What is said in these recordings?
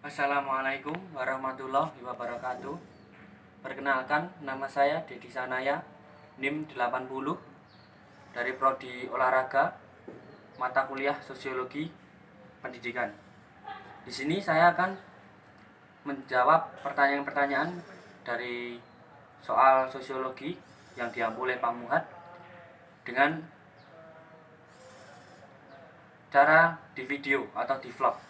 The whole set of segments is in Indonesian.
Assalamualaikum warahmatullahi wabarakatuh. Perkenalkan, nama saya Dedi Sanaya, NIM 80 dari Prodi Olahraga, mata kuliah Sosiologi Pendidikan. Di sini saya akan menjawab pertanyaan-pertanyaan dari soal sosiologi yang diampu oleh Pak Muhad dengan cara di video atau di vlog.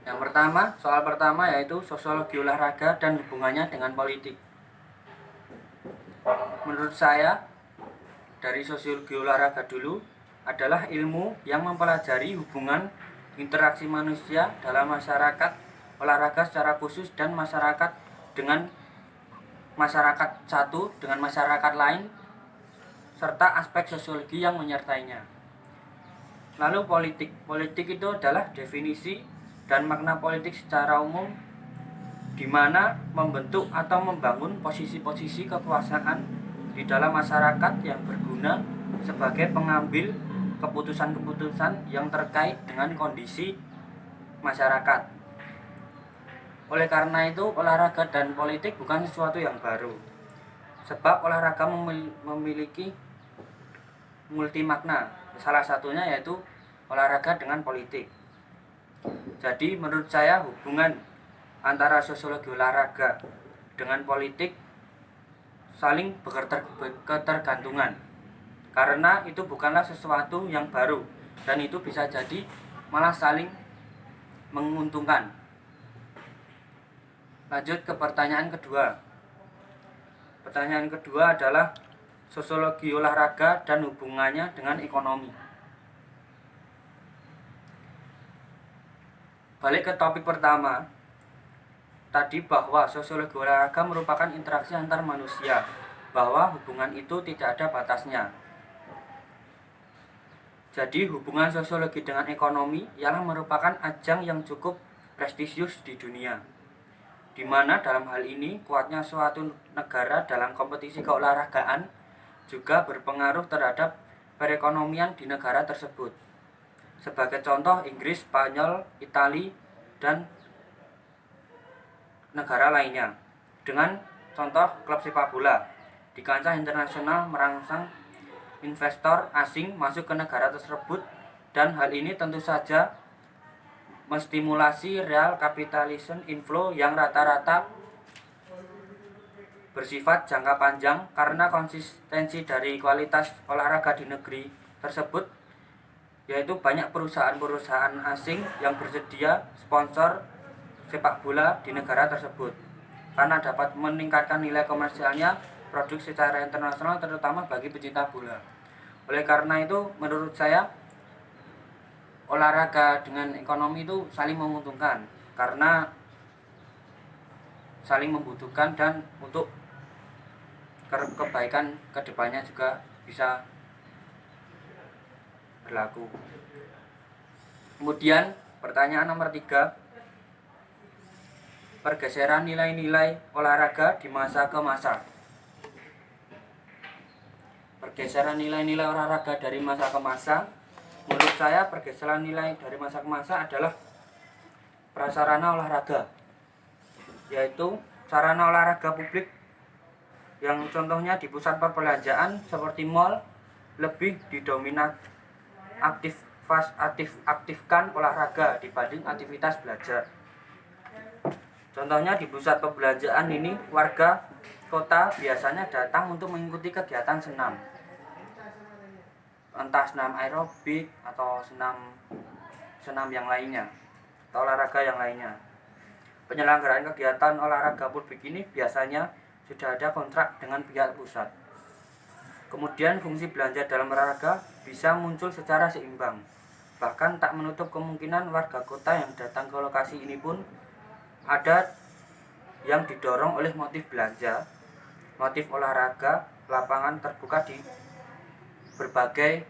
Yang pertama, soal pertama yaitu sosiologi olahraga dan hubungannya dengan politik. Menurut saya, dari sosiologi olahraga dulu adalah ilmu yang mempelajari hubungan interaksi manusia dalam masyarakat, olahraga secara khusus, dan masyarakat dengan masyarakat satu dengan masyarakat lain, serta aspek sosiologi yang menyertainya. Lalu politik itu adalah definisi dan makna politik secara umum, di mana membentuk atau membangun posisi-posisi kekuasaan di dalam masyarakat yang berguna sebagai pengambil keputusan-keputusan yang terkait dengan kondisi masyarakat. Oleh karena itu, olahraga dan politik bukan sesuatu yang baru, sebab olahraga memiliki multi makna. Salah satunya yaitu olahraga dengan politik. Jadi menurut saya hubungan antara sosiologi olahraga dengan politik saling berketergantungan, karena itu bukanlah sesuatu yang baru dan itu bisa jadi malah saling menguntungkan. Lanjut ke pertanyaan kedua. Pertanyaan kedua adalah sosiologi olahraga dan hubungannya dengan ekonomi. Balik ke topik pertama tadi, bahwa sosiologi olahraga merupakan interaksi antar manusia, bahwa hubungan itu tidak ada batasnya. Jadi hubungan sosiologi dengan ekonomi ialah merupakan ajang yang cukup prestisius di dunia, di mana dalam hal ini kuatnya suatu negara dalam kompetisi keolahragaan juga berpengaruh terhadap perekonomian di negara tersebut. Sebagai contoh, Inggris, Spanyol, Italia, dan negara lainnya. Dengan contoh klub sepak bola di kancah internasional merangsang investor asing masuk ke negara tersebut, dan hal ini tentu saja menstimulasi real capitalism inflow yang rata-rata bersifat jangka panjang, karena konsistensi dari kualitas olahraga di negeri tersebut, yaitu banyak perusahaan-perusahaan asing yang bersedia sponsor sepak bola di negara tersebut, karena dapat meningkatkan nilai komersialnya produk secara internasional, terutama bagi pecinta bola. Oleh karena itu, menurut saya olahraga dengan ekonomi itu saling menguntungkan, karena saling membutuhkan dan untuk kebaikan kedepannya juga bisa berlaku. Kemudian pertanyaan nomor 3, pergeseran nilai-nilai olahraga di masa ke masa. Pergeseran nilai-nilai olahraga dari masa ke masa, menurut saya pergeseran nilai dari masa ke masa adalah prasarana olahraga, yaitu sarana olahraga publik yang contohnya di pusat perbelanjaan seperti mall lebih aktifkan olahraga dibanding aktivitas belajar. Contohnya di pusat perbelanjaan ini, warga kota biasanya datang untuk mengikuti kegiatan senam, entah senam aerobik atau senam yang lainnya, atau olahraga yang lainnya. Penyelenggaraan kegiatan olahraga publik ini biasanya sudah ada kontrak dengan pihak pusat. Kemudian fungsi belanja dalam olahraga bisa muncul secara seimbang. Bahkan tak menutup kemungkinan warga kota yang datang ke lokasi ini pun ada yang didorong oleh motif belanja, motif olahraga, lapangan terbuka di berbagai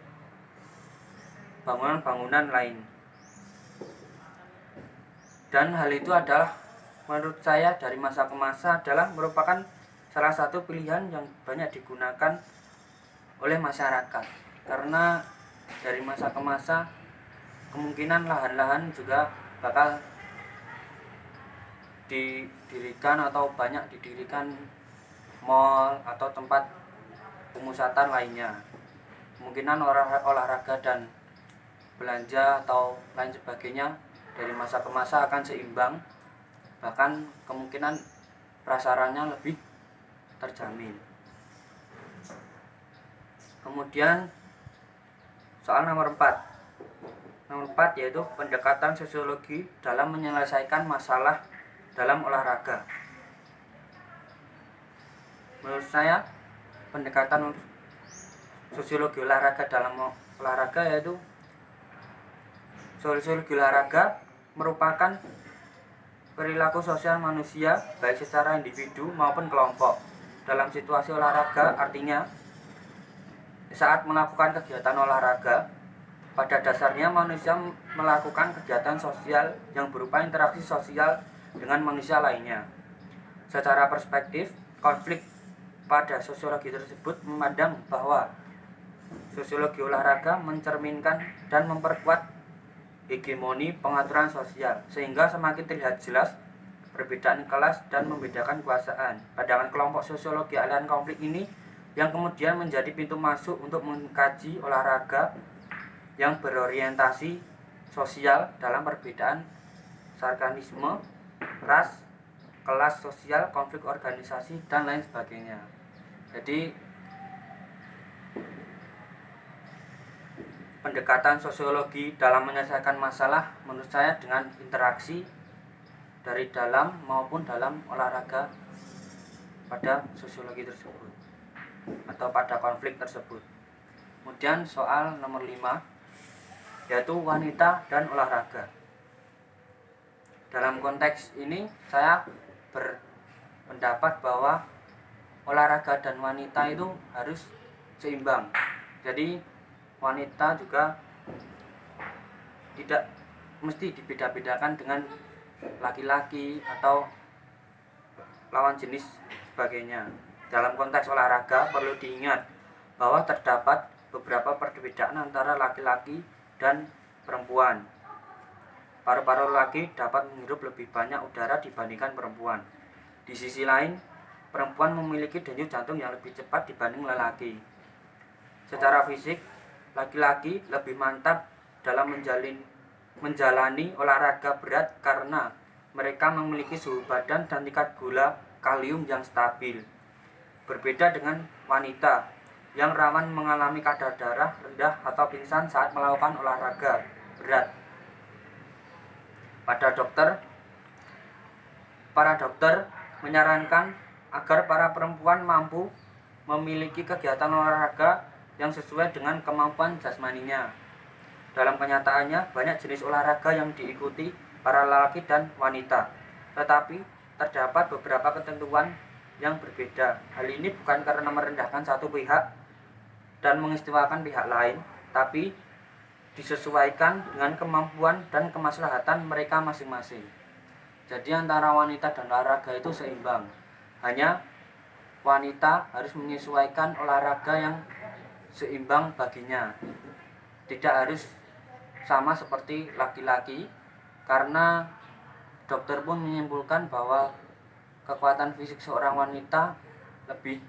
bangunan-bangunan lain. Dan hal itu adalah menurut saya dari masa ke masa adalah merupakan salah satu pilihan yang banyak digunakan oleh masyarakat, karena dari masa ke masa kemungkinan lahan-lahan juga bakal didirikan atau banyak didirikan mall atau tempat pemusatan lainnya. Kemungkinan olahraga dan belanja atau lain sebagainya dari masa ke masa akan seimbang, bahkan kemungkinan prasarannya lebih terjamin. Kemudian soal nomor 4 yaitu pendekatan sosiologi dalam menyelesaikan masalah dalam olahraga. Menurut saya, pendekatan sosiologi olahraga dalam olahraga yaitu sosiologi olahraga merupakan perilaku sosial manusia baik secara individu maupun kelompok dalam situasi olahraga. Artinya, saat melakukan kegiatan olahraga, pada dasarnya manusia melakukan kegiatan sosial yang berupa interaksi sosial dengan manusia lainnya. Secara perspektif konflik pada sosiologi tersebut memandang bahwa sosiologi olahraga mencerminkan dan memperkuat hegemoni pengaturan sosial, sehingga semakin terlihat jelas perbedaan kelas dan membedakan kekuasaan. Pandangan kelompok sosiologi aliran konflik ini yang kemudian menjadi pintu masuk untuk mengkaji olahraga yang berorientasi sosial dalam perbedaan sarkanisme, ras, kelas sosial, konflik organisasi, dan lain sebagainya. Jadi pendekatan sosiologi dalam menyelesaikan masalah menurut saya dengan interaksi dari dalam maupun dalam olahraga pada sosiologi tersebut atau pada konflik tersebut. Kemudian soal nomor 5 yaitu wanita dan olahraga. Dalam konteks ini saya berpendapat bahwa olahraga dan wanita itu harus seimbang. Jadi wanita juga tidak mesti dibeda-bedakan dengan laki-laki atau lawan jenis sebagainya. Dalam konteks olahraga perlu diingat bahwa terdapat beberapa perbedaan antara laki-laki dan perempuan. Paru-paru laki dapat menghirup lebih banyak udara dibandingkan perempuan. Di sisi lain, perempuan memiliki denyut jantung yang lebih cepat dibanding lelaki. Secara fisik, laki-laki lebih mantap dalam menjalani olahraga berat karena mereka memiliki suhu badan dan tingkat gula kalium yang stabil. Berbeda dengan wanita yang rawan mengalami kadar darah rendah atau pingsan saat melakukan olahraga berat. Para dokter menyarankan agar para perempuan mampu memiliki kegiatan olahraga yang sesuai dengan kemampuan jasmaninya. Dalam kenyataannya, banyak jenis olahraga yang diikuti para lelaki dan wanita, tetapi terdapat beberapa ketentuan yang berbeda. Hal ini bukan karena merendahkan satu pihak dan mengistimewakan pihak lain, tapi disesuaikan dengan kemampuan dan kemaslahatan mereka masing-masing. Jadi antara wanita dan olahraga itu seimbang. Hanya wanita harus menyesuaikan olahraga yang seimbang baginya. Tidak harus sama seperti laki-laki, karena dokter pun menyimpulkan bahwa kekuatan fisik seorang wanita lebih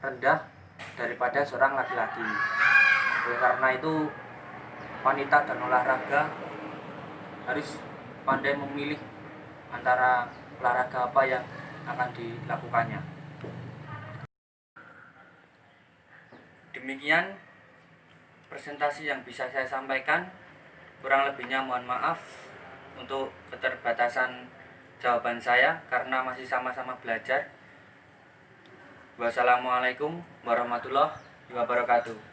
rendah daripada seorang laki-laki. Oleh karena itu, wanita dan olahraga harus pandai memilih antara olahraga apa yang akan dilakukannya. Demikian presentasi yang bisa saya sampaikan. Kurang lebihnya mohon maaf untuk keterbatasan jawaban saya karena masih sama-sama belajar. Wassalamualaikum warahmatullahi wabarakatuh.